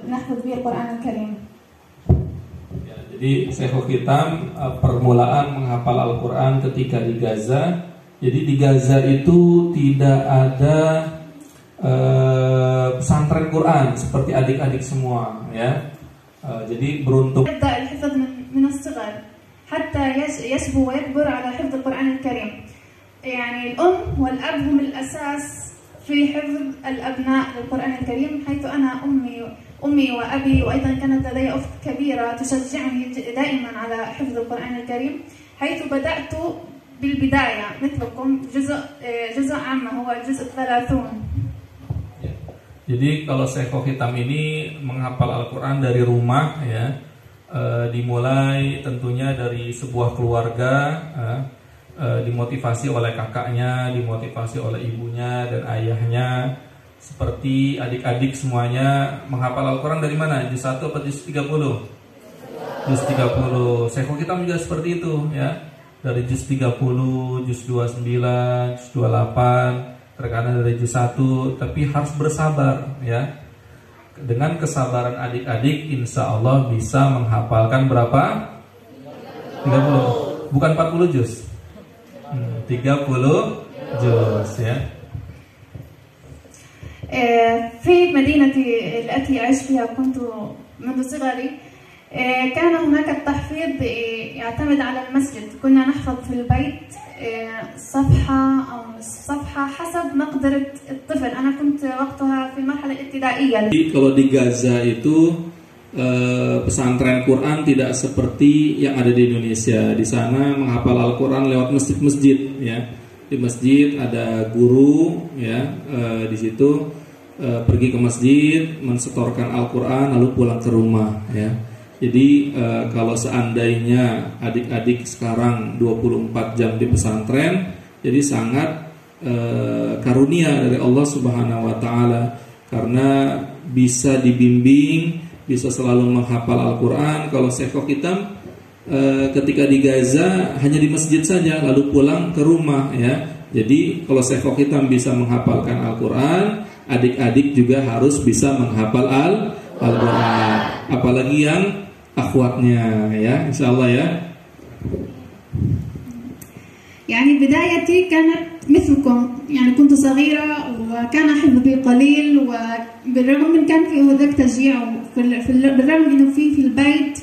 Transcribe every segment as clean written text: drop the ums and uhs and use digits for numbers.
نحفظ به القرآن الكريم. Ya, jadi Syekhul Hitam permulaan menghafal Al-Quran ketika di Gaza. Jadi di Gaza itu tidak ada pesantren Quran seperti adik-adik semua, ya. Jadi beruntung. يبدأ الحفظ من الصغر حتى يشبو ويكبر على حفظ القرآن الكريم. يعني الأم والأب هم الأساس في حفظ الأبناء للقرآن الكريم، حيث أنا أمي وأبي وأيضا كانت لدي أخت كبيرة تشجعني دائما على حفظ القرآن الكريم، حيث بدأت بالبداية مثلكم جزء عام هو الجزء 30. Jadi kalau Syekhul Hitam ini menghafal Al-Quran dari rumah, ya, dimulai tentunya dari sebuah keluarga, dimotivasi oleh kakaknya, dimotivasi oleh ibunya dan ayahnya. Seperti adik-adik semuanya menghafal Al-Quran dari mana? Juz 1 atau juz 30? Juz 30. Syekhul Hitam juga seperti itu, ya. Dari juz 30, juz 29, juz 28, terkadang dari juz 1, tapi harus bersabar, ya. Dengan kesabaran adik-adik, insya Allah bisa menghafalkan berapa? 30, bukan 40 juz. 30 juz, ya. في مدينتي التي أعيش فيها كنت منذ صغري كان هناك التحفيظ يعتمد على المسجد. كنا نحفظ في البيت صفحة أو نصف صفحة حسب مقدرة الطفل. أنا كنت وقتها في المرحلة الابتدائية. Kalau di Gaza itu pesantren Quran tidak seperti yang ada di Indonesia. Di sana menghafal Al-Quran lewat masjid-masjid, ya. Di masjid ada guru, ya, di situ pergi ke masjid, mensetorkan Al-Quran lalu pulang ke rumah, ya. Jadi kalau seandainya adik-adik sekarang 24 jam di pesantren, jadi sangat karunia dari Allah Subhanahu wa taala, karena bisa dibimbing, bisa selalu menghafal Al-Quran. Kalau Syekhul Hitam ketika di Gaza hanya di masjid saja lalu pulang ke rumah, ya. Jadi kalau Syekhul Hitam bisa menghafalkan Al-Quran, adik-adik juga harus bisa menghafal Al-Quran, apalagi yang akhwatnya, ya, insyaallah, ya. يعني بدايتي كانت مثلكم، يعني كنت صغيرة وكان حفظي قليل، وبالرغم من كان في هناك تشجيع بالرغم إنه في البيت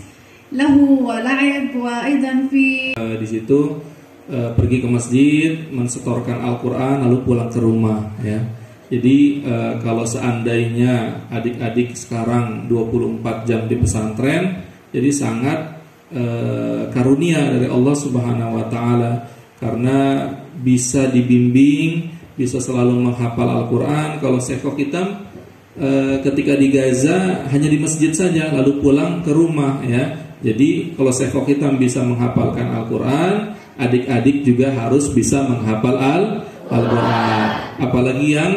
له لعب وأيضا في di situ pergi ke masjid, mensetorkan Al-Quran lalu pulang ke rumah, ya. Jadi kalau seandainya adik-adik sekarang 24 jam di pesantren, jadi sangat karunia dari Allah Subhanahu wa taala, karena bisa dibimbing, bisa selalu menghafal Al-Quran. Kalau Syekhul Hitam ketika di Gaza hanya di masjid saja lalu pulang ke rumah, ya. Jadi kalau Syekhul Hitam bisa menghafalkan Al-Quran, adik-adik juga harus bisa menghafal Al-Quran, apalagi yang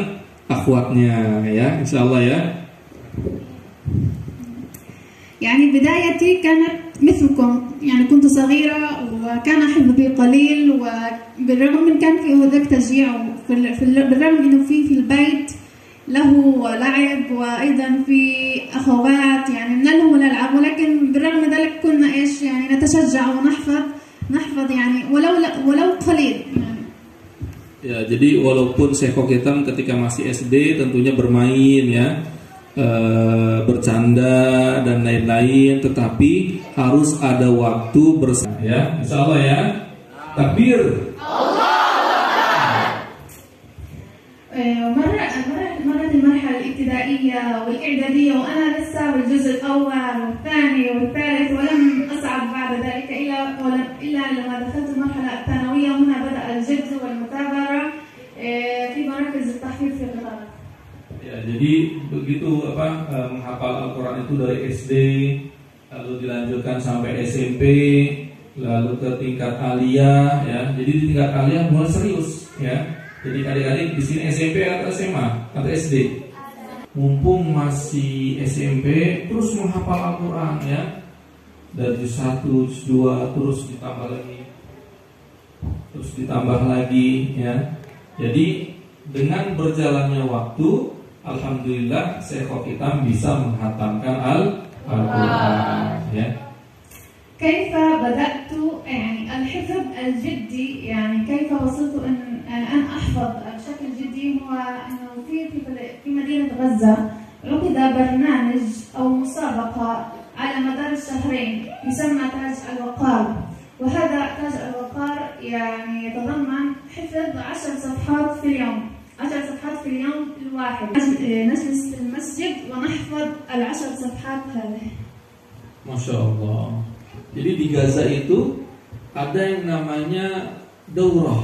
akhwatnya, ya, insyaallah, ya. يعني بدايتي كانت مثلكم، يعني كنت صغيرة وكان حفظي قليل، وبالرغم من كان في هناك تشجيع بالرغم إنه في البيت له لعب وأيضا في أخوات، يعني من لهم الألعاب، ولكن بالرغم من ذلك كنا يعني نتشجع ونحفظ يعني ولو قليل. Ya, jadi walaupun Syekhul Hitam ketika masih SD tentunya bermain, ya, bercanda dan lain-lain, tetapi harus ada waktu bersama, ya, insyaallah, ya. Takbir. مرت المرحلة الابتدائية والإعدادية وأنا لسه بالجزء الأول والثاني والثالث، ولم أصعد بعد ذلك إلا لما دخلت المرحلة الثانوية، وهنا بدأ الجد والمثابرة في مراكز التحفيظ في القطر. Ya, jadi begitu menghafal Al-Quran itu dari SD, lalu dilanjutkan sampai SMP, lalu ke tingkat aliyah, ya. Jadi di tingkat aliyah mulai serius, ya. Jadi adik-adik di sini SMP atau SMA atau SD? Mumpung masih SMP, terus menghafal Al-Quran, ya. Dari juz 1, juz 2, terus ditambah lagi, ya. Jadi dengan berjalannya waktu, alhamdulillah Syekh Hitam bisa menghatamkan Al-Quran ya. كيف بدأت يعني الحفظ الجدي، يعني كيف وصلت أن أحفظ بشكل جدي؟ هو أنه في مدينة غزة عقد برنامج أو مسابقة على مدار الشهرين يسمى تاج الوقار، وهذا تاج الوقار يعني يتضمن حفظ 10 صفحات في اليوم، 10 صفحات في اليوم الواحد. نجلس في المسجد ونحفظ ال10 صفحات هذه. Masya Allah. Jadi di Gaza itu ada yang namanya daurah,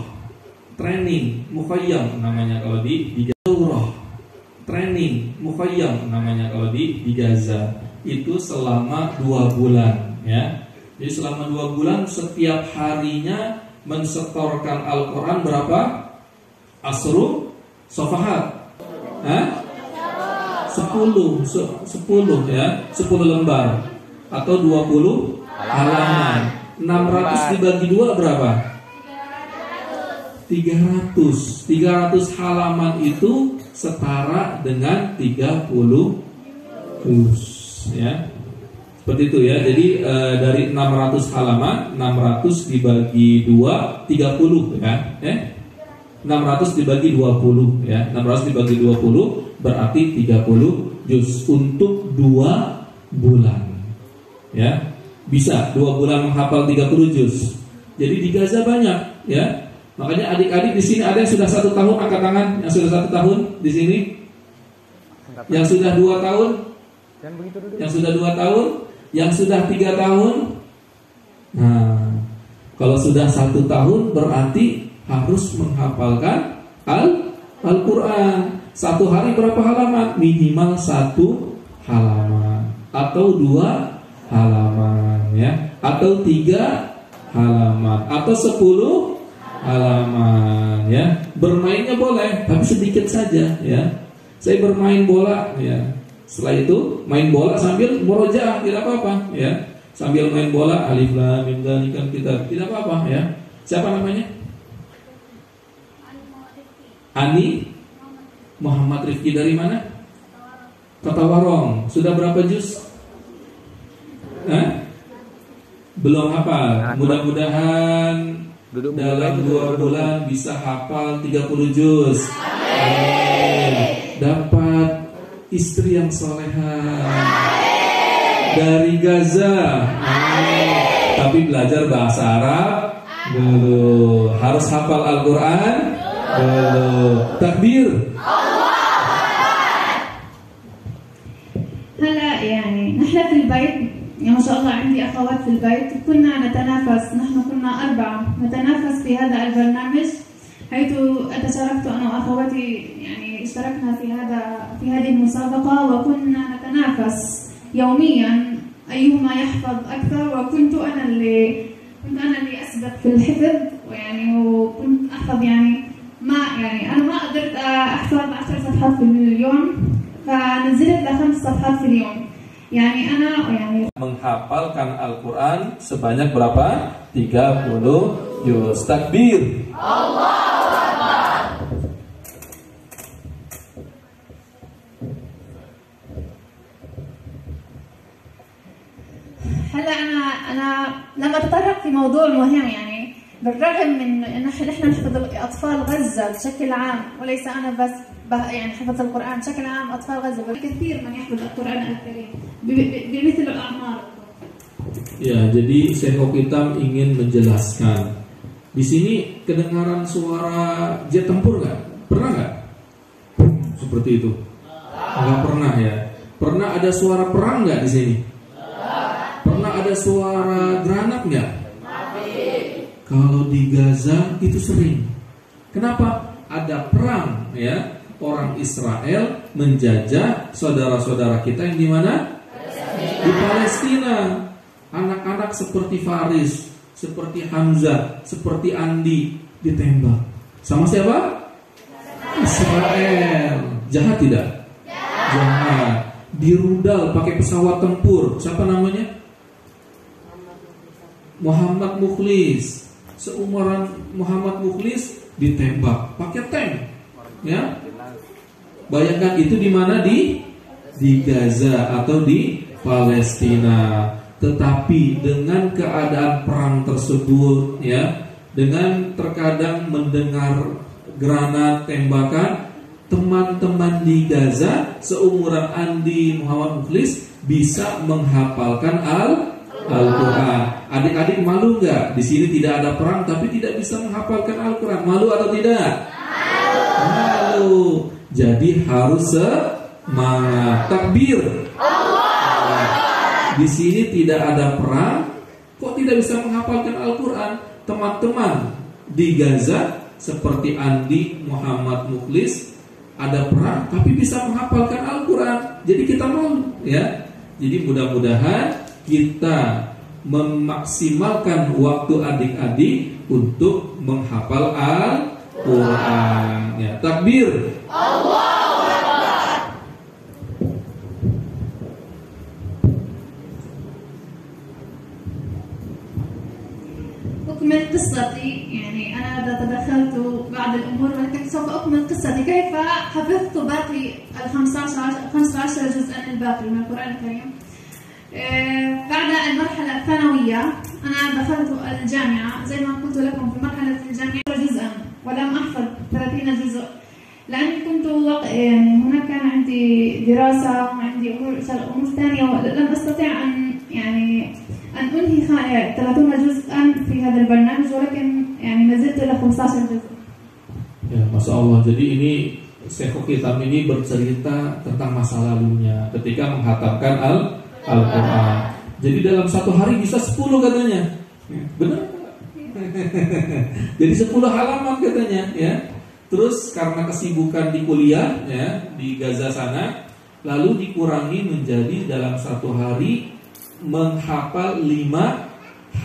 training, mukhayyam namanya kalau di daurah, training, mukhayyam namanya kalau di Gaza. Itu selama 2 bulan ya. Jadi selama 2 bulan setiap harinya mensetorkan Al-Quran berapa? Asru safahat. 10 ya, 10 lembar atau 20 halaman. 600 dibagi 2 berapa? 300 halaman itu setara dengan 30 juz ya. Seperti itu ya. Jadi dari 600 halaman, 600 dibagi 2 30 ya. 600 dibagi 20 ya. 600 dibagi 20 berarti 30 juz untuk 2 bulan. Ya. Bisa 2 bulan menghafal 30 juz. Jadi di Gaza banyak ya. Makanya adik-adik di sini ada yang sudah 1 tahun, angkat tangan. Yang sudah 1 tahun di sini. Yang sudah 2 tahun. Yang sudah 2 tahun. Yang sudah 3 tahun. Nah, kalau sudah 1 tahun berarti harus menghafalkan Al-Quran. 1 hari berapa halaman? Minimal 1 halaman atau 2 halaman ya, atau 3 halaman atau 10 halaman ya. Bermainnya boleh tapi sedikit saja ya. Saya bermain bola ya. Setelah itu main bola sambil murojaah tidak apa-apa ya. Sambil main bola alif lam mim dzalikan kitab tidak apa-apa ya. Siapa namanya? Ani Muhammad Rifki dari mana? Kota Warong. Sudah berapa juz? Belum hafal. Mudah-mudahan dalam 2 bulan bisa hafal 30 juz. Dapat istri yang solehah dari Gaza. Tapi belajar bahasa Arab dulu. Harus hafal Al-Quran dulu. Takbir. هلا يعني نحن في البيت يعني ما شاء الله عندي أخوات في البيت كنا نتنافس، نحن كنا 4 نتنافس في هذا البرنامج، حيث شاركت أنا وأخواتي يعني اشتركنا في هذه المسابقة وكنا نتنافس يوميا أيهما يحفظ أكثر، وكنت أنا اللي أسبق في الحفظ، وكنت أحفظ أنا ما قدرت أحفظ 10 صفحات في اليوم فنزلت ل5 صفحات في اليوم. Menghafalkan Al-Quran sebanyak berapa? 30 juz. Takbir. Allahu Akbar. هلا أنا لما أتطرق في موضوع مهم بالرغم من أن نحن نحفظ أطفال غزة بشكل عام، وليس أنا بس حفظ القرآن بشكل عام، أطفال غزة كثير من يحفظ القرآن الكريم بمثل الأعمار. Ya, jadi Syekh Hitam ingin menjelaskan. Di sini kedengaran suara jet tempur nggak? Pernah nggak? Seperti itu? Nggak pernah ya. Pernah ada suara perang nggak di sini? Pernah ada suara granat nggak? Kalau di Gaza itu sering. Kenapa? Ada perang ya. Orang Israel menjajah saudara-saudara kita yang di mana? Di Palestina. Anak-anak seperti Faris, seperti Hamzah, seperti Andi ditembak. Sama siapa? Israel. Jahat tidak? Jahat. Dirudal pakai pesawat tempur. Siapa namanya? Muhammad Mukhlis. Seumuran Muhammad Mukhlis ditembak pakai tank. Ya. Bayangkan itu di mana, di Gaza atau di Palestina. Tetapi dengan keadaan perang tersebut, ya, dengan terkadang mendengar granat tembakan, teman-teman di Gaza seumuran Andi Muhammad Mukhlis bisa menghafalkan Al-Quran. Adik-adik malu nggak? Di sini tidak ada perang tapi tidak bisa menghafalkan Al-Quran. Malu atau tidak? Malu. Jadi harus semangat. Takbir. Di sini tidak ada perang, kok tidak bisa menghafalkan Al-Quran? Teman-teman di Gaza seperti Andi Muhammad Mukhlis, ada perang tapi bisa menghafalkan Al-Quran. Jadi kita malu, ya. Jadi mudah-mudahan kita memaksimalkan waktu adik-adik untuk menghafal Al-Quran. Ya, takbir. Allahu Akbar. أكمل قصتي، يعني أنا تدخلت بعض الأمور ولكن سوف أكمل قصتي كيف حفظت باقي ال 15 جزءا الباقي من القرآن الكريم. بعد المرحلة الثانوية أنا دخلت الجامعة، زي ما قلت لكم في مرحلة الجامعة جزءا ولم أحفظ 30 جزء، لأني كنت يعني هناك كان عندي دراسة وعندي أمور ثانية ولم أستطيع أن أنهي 30 جزءا في هذا البرنامج، ولكن يعني ما زلت إلى 15 جزء. Ya, Masya Allah. Jadi ini Syekhul Kitam ini bercerita tentang masa lalunya ketika menghatamkan Al-Quran. Jadi dalam satu hari bisa 10 katanya. Benar? Jadi 10 halaman katanya, ya. Terus karena kesibukan di kuliah, ya, di Gaza sana, lalu dikurangi menjadi dalam satu hari menghafal 5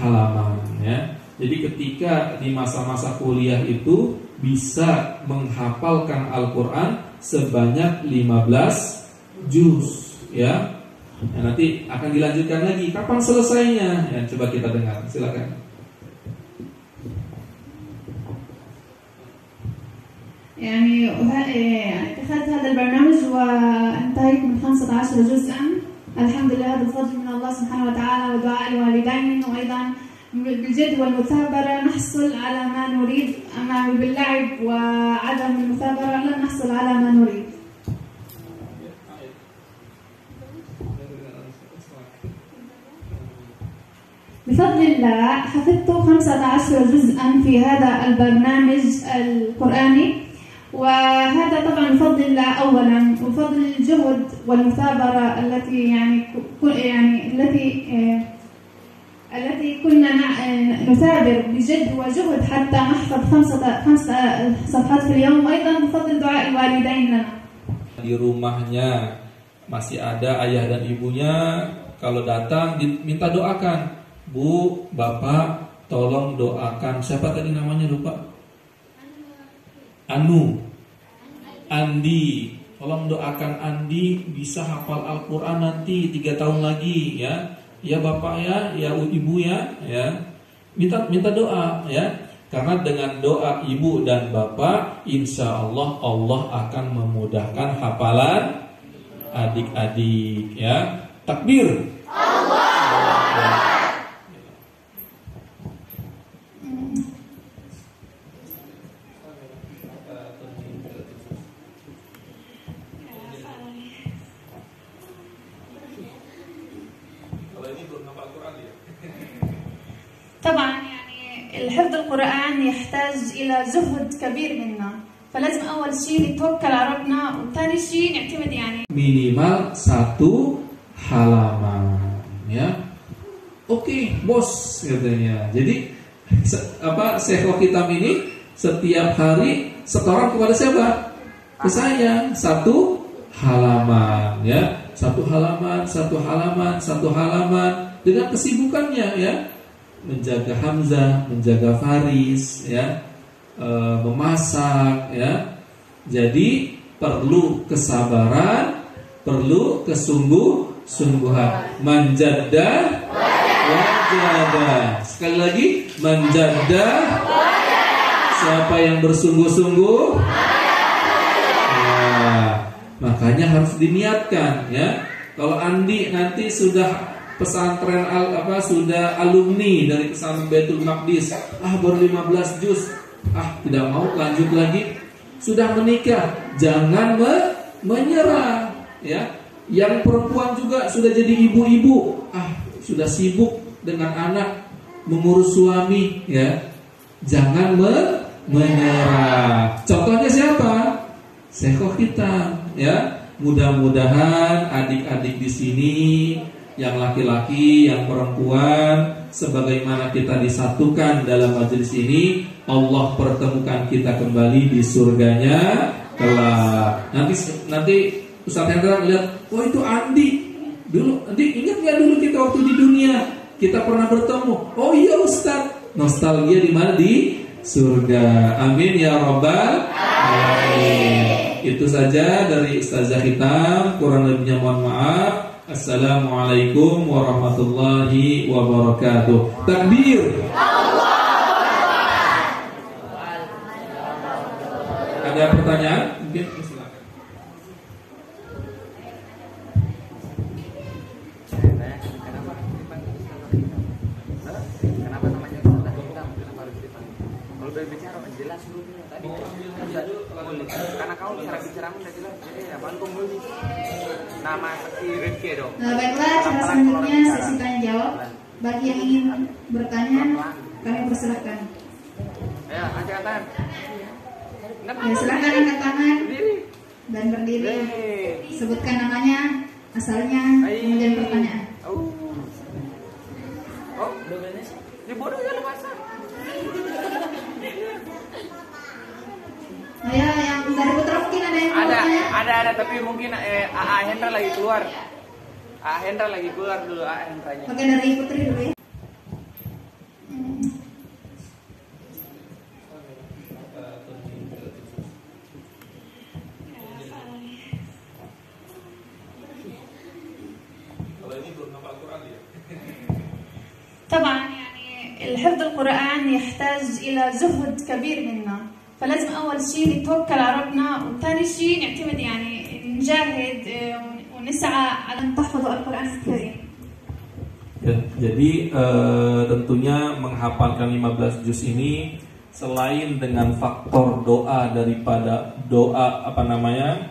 halaman, ya. Jadi ketika di masa-masa kuliah itu bisa menghafalkan Al-Quran sebanyak 15 juz, ya. Nah, nanti akan dilanjutkan lagi. Kapan selesainya? Ya, coba kita dengar. Silakan. يعني اتخذت هذا البرنامج وانتهيت من 15 جزءا. الحمد لله، هذا الفضل من الله سبحانه وتعالى ودعاء الوالدين، وأيضا بالجد والمثابرة نحصل على ما نريد. أما باللعب وعدم المثابرة لن نحصل على ما نريد. بفضل الله حفظت 15 جزءا في هذا البرنامج القرآني، وهذا طبعا بفضل الله أولا، وبفضل الجهد والمثابرة التي كنا نثابر بجد وجهد حتى نحفظ 5 صفحات في اليوم، وأيضا بفضل دعاء الوالدين لنا. Di rumahnya masih ada ayah dan ibunya, kalau datang minta doakan, Bu, Bapak, tolong doakan. Siapa tadi namanya, lupa? Andi, tolong doakan Andi bisa hafal Al-Quran nanti 3 tahun lagi, ya. Ya Bapak, ya Ibu, ya. Minta doa, ya. Karena dengan doa ibu dan bapak, insya Allah Allah akan memudahkan hafalan adik-adik, ya. Takbir. Allah. طبعا يعني الحفظ القرآن يحتاج إلى جهد كبير منا، فلازم أول شيء نتوكل على ربنا، وثاني شيء نعتمد يعني minimal 1 halaman, ya. Oke, bos, katanya. Jadi Syekhul Kitam ini setiap hari setoran kepada siapa? Ke saya, 1 halaman, ya. 1 halaman dengan kesibukannya, ya. Menjaga Hamzah, menjaga Faris, ya, memasak, ya. Jadi perlu kesabaran, perlu kesungguh-sungguhan. Manjadda wajada. Sekali lagi, manjadda. Siapa yang bersungguh-sungguh? Nah, Makanya harus diniatkan ya. Kalau Andi nanti sudah pesantren sudah alumni dari pesantren Baitul Maqdis, baru 15 juz, tidak mau lanjut lagi. Sudah menikah, jangan menyerah ya. Yang perempuan juga sudah jadi ibu-ibu, sudah sibuk dengan anak, mengurus suami ya. Jangan menyerah. Contohnya siapa? Sekhoh kita ya. Mudah-mudahan adik-adik di sini, yang laki-laki, yang perempuan, sebagaimana kita disatukan dalam majelis ini, Allah pertemukan kita kembali di surganya kelak. Nanti Ustaz Hendra lihat, itu Andi. Dulu, Andi ingat nggak dulu kita waktu di dunia kita pernah bertemu? Oh iya Ustaz. Nostalgia di mana? Di surga. Amin ya rabbal alamin. Itu saja dari Ustazah Hitam. Kurang lebihnya mohon maaf. Assalamualaikum warahmatullahi wabarakatuh. Takbir. Ada pertanyaan? Mungkin silakan. Kenapa namanya Ustazah Hitam? Kenapa harus dipanggil? Kalau berbicara jelas dulu tadi. Karena kau bicara udah jelas. Jadi apaan kau mulai? Nama seperti Rifki dong. Baiklah, cara selanjutnya sesi tanya jawab. Bagi yang ingin bertanya, kami persilakan. Ayo, angkat tangan. Silakan angkat tangan dan berdiri. Sebutkan namanya, asalnya, kemudian pertanyaan. Ini bodoh ya lu masa? Ya, yang dari Putra mungkin ada yang mau bertanya? Ada, tapi mungkin AA Hendra lagi keluar. AA Hendra lagi keluar dulu, AA Hendranya. Oke, dari Putri dulu ya. طبعا يعني الحفظ القرآن يحتاج إلى جهد كبير منا، فلازم أول شيء نتوكل على ربنا، وثاني شيء نعتمد يعني نجاهد ونسعى على أن تحفظوا القرآن الكريم. Ya, jadi tentunya menghafalkan 15 juz ini selain dengan faktor doa daripada doa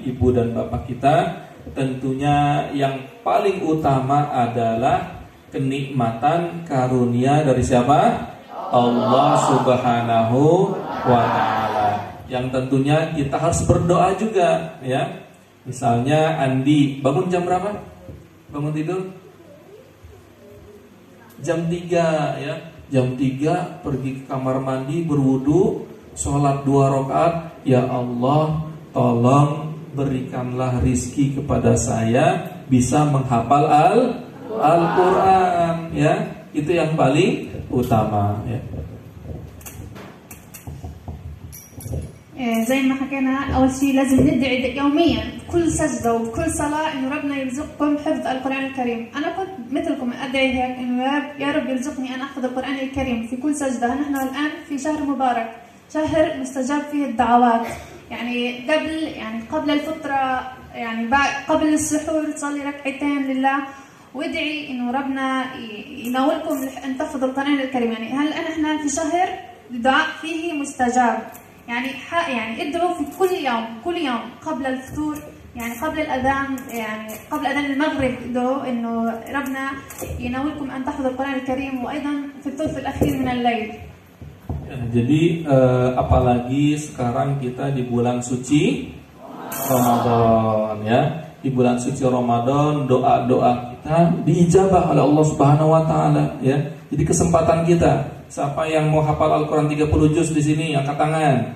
ibu dan bapak kita, tentunya yang paling utama adalah kenikmatan karunia dari siapa? Allah Subhanahu wa ta'ala. Yang tentunya kita harus berdoa juga ya. Misalnya Andi bangun jam berapa? Bangun tidur? Jam 3 ya. Jam 3 pergi ke kamar mandi, berwudu, sholat 2 rakaat. Ya Allah, tolong berikanlah rizki kepada saya bisa menghafal Al-Quran ya. Itu yang paling utama ya. زي ما حكينا أول شيء لازم ندعي يوميا كل سجدة وكل صلاة إنه ربنا يرزقكم حفظ القرآن الكريم. أنا كنت مثلكم أدعي هيك إنه يا رب يرزقني أن أحفظ القرآن الكريم في كل سجدة. نحن الآن في شهر مبارك، شهر مستجاب فيه الدعوات. يعني قبل الفطرة، يعني قبل السحور تصلي ركعتين لله وادعي إنه ربنا يناولكم أن تحفظوا القرآن الكريم. يعني هلا نحن في شهر الدعاء فيه مستجاب. يعني ادعوا في كل يوم قبل الفطور، يعني قبل الأذان، يعني قبل أذان المغرب ادعوا إنه ربنا يناولكم أن تحفظوا القرآن الكريم، وأيضا في الثلث الأخير من الليل. Jadi apalagi sekarang kita di bulan suci Ramadan ya. Di bulan suci Ramadan doa-doa kita diijabah oleh Allah Subhanahu wa taala ya. Jadi kesempatan kita. Siapa yang mau hafal Al-Quran 30 juz di sini angkat tangan.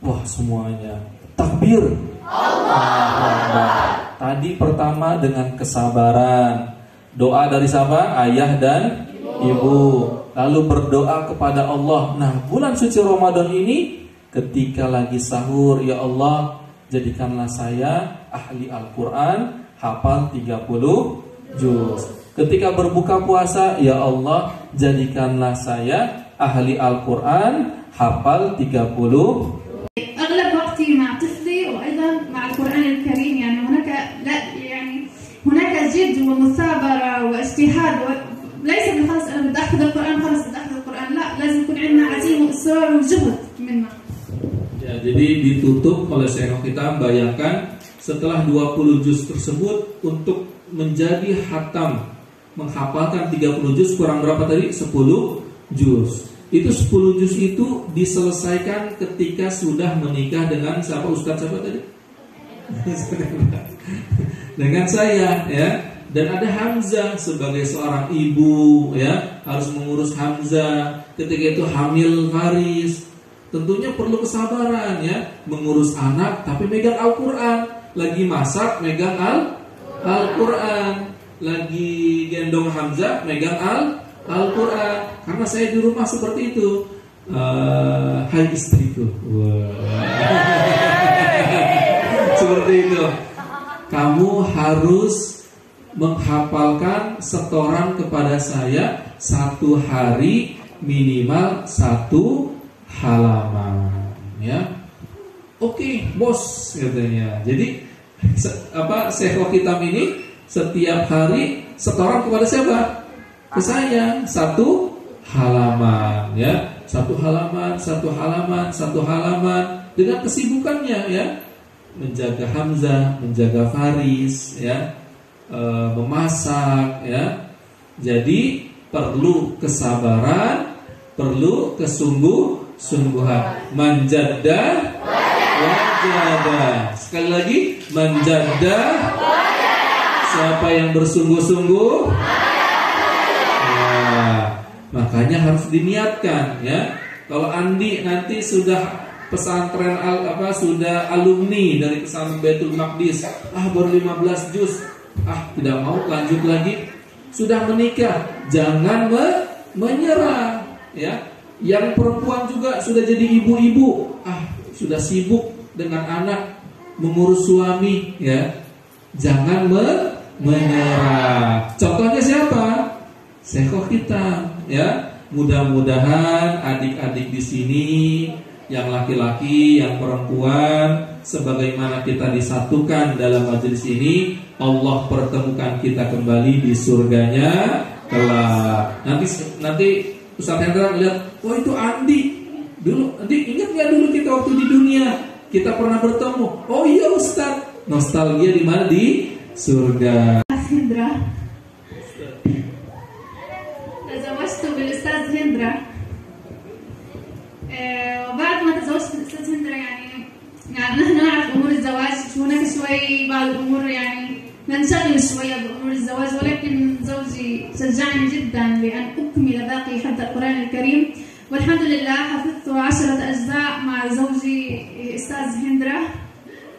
Wah, semuanya. Takbir. Allah. Tadi pertama dengan kesabaran. Doa dari siapa? Ayah dan ibu. Lalu berdoa kepada Allah. Nah, bulan suci Ramadan ini ketika lagi sahur, ya Allah, jadikanlah saya ahli Al-Quran, hafal 30 juz. Ketika berbuka puasa, ya Allah, jadikanlah saya ahli Al-Quran, hafal 30. أغلب وقتي مع طفلي وأيضا مع القرآن الكريم، يعني اجتهاد ليس بالخلاص انا بدي احفظ القران خلاص بدي احفظ القران، لا لازم يكون عندنا عزيمه واصرار وجهد منا. Ya, jadi ditutup oleh Syekh kita. Bayangkan setelah 20 juz tersebut untuk menjadi khatam, menghafalkan 30 juz kurang berapa tadi? 10 juz. Itu 10 juz itu diselesaikan ketika sudah menikah dengan siapa? Ustadz siapa tadi? Dengan saya, ya. Dan ada Hamzah sebagai seorang ibu, ya, harus mengurus Hamzah. Ketika itu hamil Faris, tentunya perlu kesabaran, ya, mengurus anak tapi megang Al-Quran. Lagi masak megang Al-Quran, lagi gendong Hamzah megang Al-Quran. Karena saya di rumah seperti itu. Hai istriku, seperti itu. Kamu harus menghafalkan setoran kepada saya 1 hari minimal 1 halaman, ya. Oke, bos, katanya. Jadi Syekh Hitam ini setiap hari setoran kepada siapa? Ke saya 1 halaman, ya. 1 halaman, 1 halaman, 1 halaman, dengan kesibukannya, ya. Menjaga Hamzah, menjaga Faris, ya. Memasak, ya. Jadi perlu kesabaran, perlu kesungguhan. Manjadda wajada. Sekali lagi, manjadda. Siapa yang bersungguh-sungguh, makanya harus diniatkan, ya. Kalau Andi nanti sudah pesantren sudah alumni dari pesantren Baitul Maqdis, baru 15 juz, tidak mau lanjut lagi. Sudah menikah, jangan menyerah, ya. Yang perempuan juga sudah jadi ibu-ibu, sudah sibuk dengan anak, mengurus suami, ya. Jangan menyerah. Contohnya siapa? Syekh kita, ya. Mudah-mudahan adik-adik di sini, yang laki-laki, yang perempuan, sebagaimana kita disatukan dalam majelis ini, Allah pertemukan kita kembali di surganya kelak. Nanti Ustaz Hendra lihat, itu Andi. Dulu, Andi ingat nggak dulu kita waktu di dunia kita pernah bertemu? Oh iya Ustaz. Nostalgia di mana? Di surga. Hendra. تزوجت بالأستاذ هندرا. وبعد ما تزوجت بالأستاذ هندرا يعني نحن نعرف أمور الزواج، هناك شوي بعض الأمور يعني ننشغل شوية بأمور الزواج، ولكن زوجي شجعني جدا لأن أكمل باقي حفظ القرآن الكريم، والحمد لله حفظت 10 أجزاء مع زوجي أستاذ هندرا،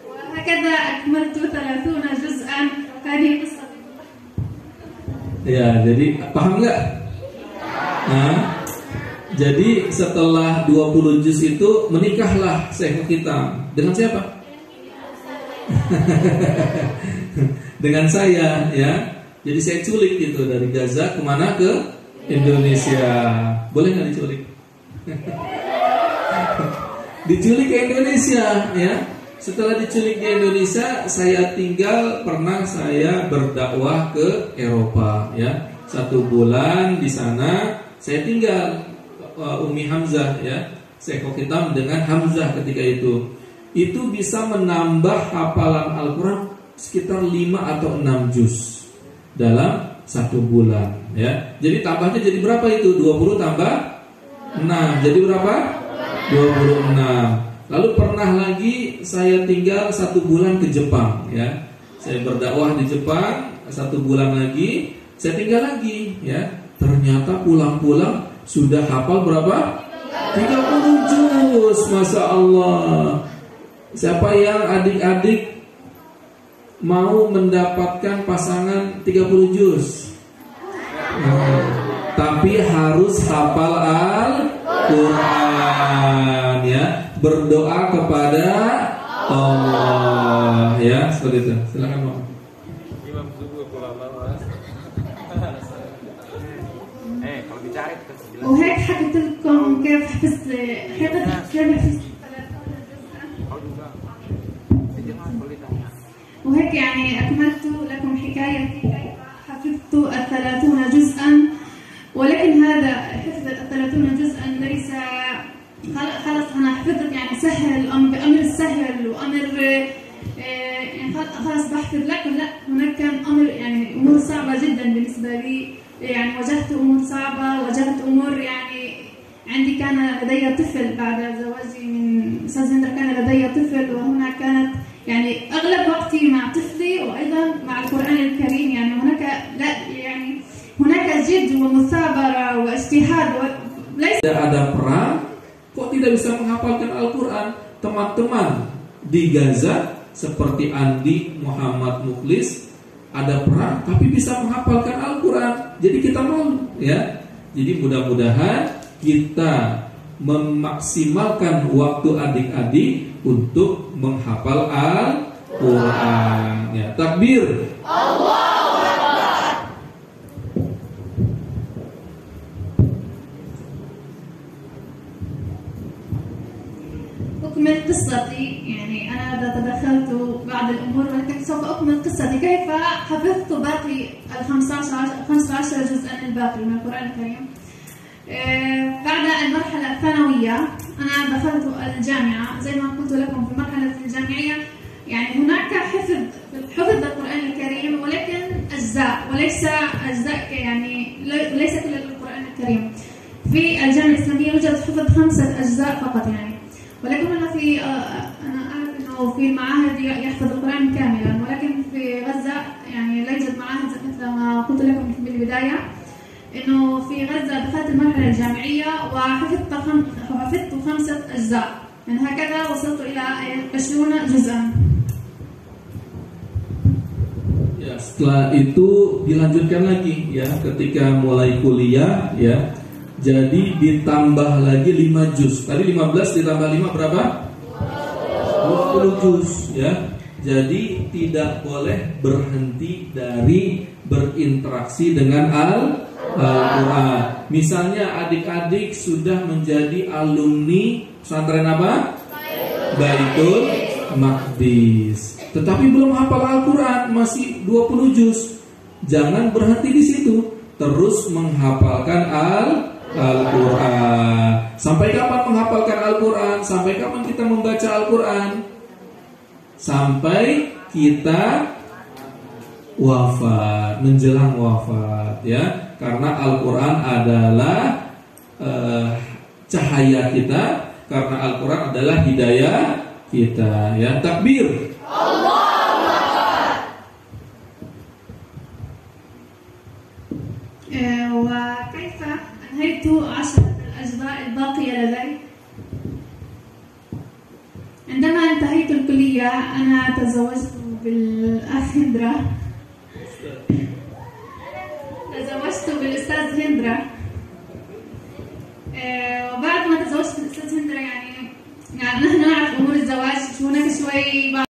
وهكذا أكملت 30 جزءا. هذه قصة. Ya, jadi paham nggak? Jadi setelah 20 juz itu menikahlah Syekh kita. Dengan siapa? Dengan saya, ya. Jadi saya culik gitu dari Gaza kemana ke Indonesia. Boleh nggak diculik? Diculik ke Indonesia, ya. Setelah diculik di Indonesia, saya pernah saya berdakwah ke Eropa, ya. 1 bulan di sana saya tinggal. Umi Hamzah, ya, Syekh Hitam dengan Hamzah ketika itu bisa menambah hafalan Al-Quran sekitar 5 atau 6 juz dalam 1 bulan, ya. Jadi tambahnya jadi berapa itu? 20 tambah 6 jadi berapa? 26. Lalu pernah lagi saya tinggal 1 bulan ke Jepang, ya. Saya berdakwah di Jepang 1 bulan lagi, saya tinggal lagi, ya. Ternyata pulang-pulang sudah hafal berapa? 30 juz, Masya Allah. Siapa yang adik-adik mau mendapatkan pasangan 30 juz? Tapi harus hafal Al-Quran, ya. Berdoa kepada Allah, ya. Seperti itu. Silakan, Pak. وهيك حكيت لكم كيف حفظت وهيك يعني أكملت لكم حكاية كيف حفظت 30 جزءا، ولكن هذا حفظ 30 جزءا ليس خلاص أنا حفظت يعني سهل، بأمر سهل وأمر يعني خلاص بحفظ، لكن لا، هناك كان أمر يعني أمور صعبة جدا بالنسبة لي، يعني واجهت أمور صعبة، واجهت أمور يعني عندي كان لدي طفل بعد زواجي من أستاذ هندرة، كان لدي طفل، وهنا كانت يعني أغلب وقتي مع طفلي وأيضا مع القرآن الكريم. يعني هناك لا يعني هناك جد ومثابرة واجتهاد ليس. Tidak ada perang, kok tidak bisa menghafalkan Al-Quran? Teman-teman di Gaza seperti Andi Muhammad Mukhlis, ada perang tapi bisa menghafalkan Al-Quran. Jadi kita malu, ya. Jadi mudah-mudahan kita memaksimalkan waktu adik-adik untuk menghafal Al-Quran. Ya, takbir. Allahu Akbar. أكمل قصتي، يعني أنا تدخلت بعض الأمور، ولكن سوف أكمل قصتي كيف حفظت باقي 15 جزءا الباقي من القرآن الكريم. بعد المرحلة الثانوية أنا دخلت الجامعة، زي ما قلت لكم في المرحلة الجامعية يعني هناك حفظ القرآن الكريم، ولكن أجزاء وليس أجزاء، يعني ليس كل القرآن الكريم. في الجامعة الإسلامية يوجد حفظ 5 أجزاء فقط يعني، ولكن أنا أعرف إنه في المعاهد يحفظ القرآن كاملا، ولكن في غزة يعني لا يوجد معاهد مثل ما قلت لكم بالبداية، إنه في غزة دخلت المرحلة الجامعية وحفظت 5 أجزاء، يعني هكذا وصلت إلى 20 جزءا. Ya, setelah itu dilanjutkan lagi ya, ketika mulai kuliah ya. Jadi ditambah lagi 5 juz. Tadi 15 ditambah 5 berapa? 20 juz ya. Jadi tidak boleh berhenti dari berinteraksi dengan Al-Quran. Misalnya adik-adik sudah menjadi alumni pesantren apa? Baitul Maqdis, tetapi belum hafal Al-Quran, masih 20 juz. Jangan berhenti di situ, terus menghafalkan Al-Quran. Sampai kapan menghafalkan Al-Quran? Sampai kapan kita membaca Al-Quran? Sampai kita wafat, menjelang wafat ya. Karena Al-Quran adalah cahaya kita, karena Al-Quran adalah hidayah kita ya. Takbir. Allahu Akbar. وكيف أنهيت 10 الأجزاء الباقية لدي؟ عندما انتهيت الكلية أنا تزوجت بالأخ هندرة، تزوجت بالأستاذ هندرة. وبعد ما تزوجت بالأستاذ هندرة يعني نحن نعرف أمور الزواج هناك شوي